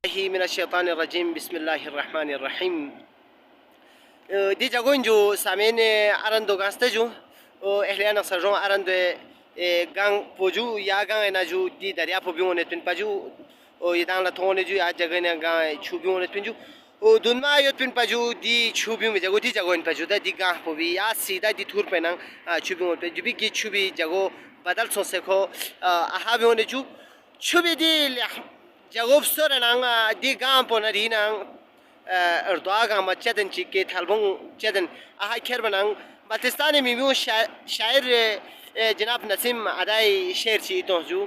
ही मिन शैतानिर रजीम बिस्मिल्लाहिर्रहमानिर रहीम di jagoin ju samene arando gaste ju o ehliana sarjon arando gang poju ya gang na ju di daria pobione tun paju o yidang la thone ju ya jagane gang chubione tun ju o dunma yo tun paju di chubi me jago di jagoin paju da di gang pobi ya sida di thur penang chubione pe jubi gi chubi jago badal so sekho aha bione ju chubi di jagob sore nang di gang pona di nang अर्दोआगा मचदन चिके थालबों चदन आहा खेर बनांग पाकिस्तानी मिमू शायर जनाब नसीम अदाई शेर ची तो जू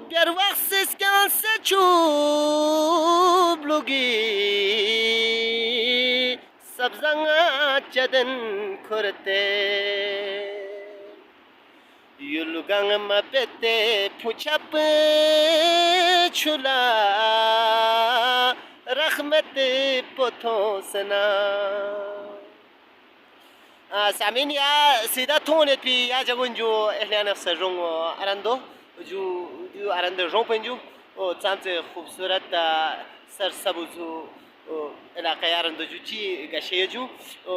beer वक्त scan से चूब लुगी सब्जंगा चदन खुरते युलुगंग मपते पुछप छुला रहमत पोथो सना सामीन या सीधा थोने पी या जगुन जो एहलियाना सररों अरंदो जो अरंदो रोपेंजू ओ चांचे खूबसूरत सरसबुजू इलाका अरंदो जो ची गशेजू ओ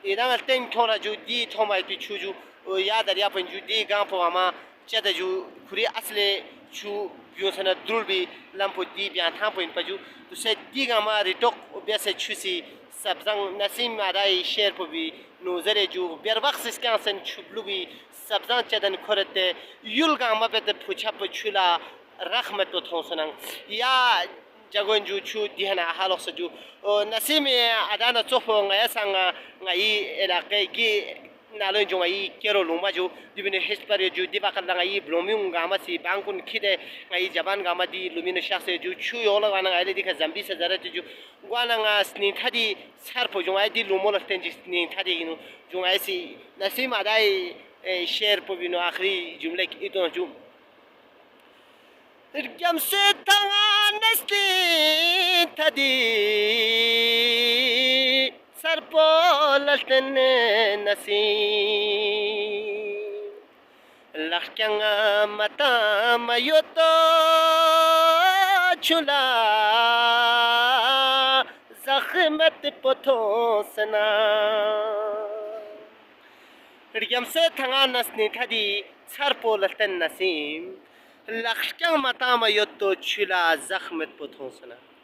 इधर टेंग थोड़ा जो दी थोमाई पी चूजू ओ या दरिया पंजू दी गांव पवामा चेदा जो खुरी असले चू बियोसना दुर्बी लंपो दी बियान थां पोइन पजू तो से दी गामा रिटोक ओबियासे चुसी सब्जंग नसीम आदाई शेर पोबी नोजरे जो बेरवक्स इसके सन छुबलुबी सब्जंग चदन खोरते युल गामा बेते पुछा पुछुला रहमत तो थोसनंग या जगोन जो छु दिहना हालोक सजू नसीम आदाना चोफो ngaya sanga ngai इलाके की नालों जो आई केरो लुमा जो दिबिने हिस्पर जो दिबा कल्ला आई ब्लोमिंग गामा सी बांकुन खिदे आई जबान गामा दी लुमिनो शासे जो छु योला गाना आले दिखा जंबी से जरा जो गाना गा स्नी थादी सरपो जो आई दी लुमो लस्तें जिस स्नी थादी गिनो जो आई सी नसीम आदाई शेर पो बिनो आखिरी जुमले की इतो जो कम से तंगा नस्ती थादी सरपो लस्तें नसीम लखक्यांगा मता मयोतो चुला जख्मत पोथो सना रियम से थंगा नसनी थदी सरपो लस्तें नसीम लखक्यांग मता मयोतो चुला जख्मत पोथो सना।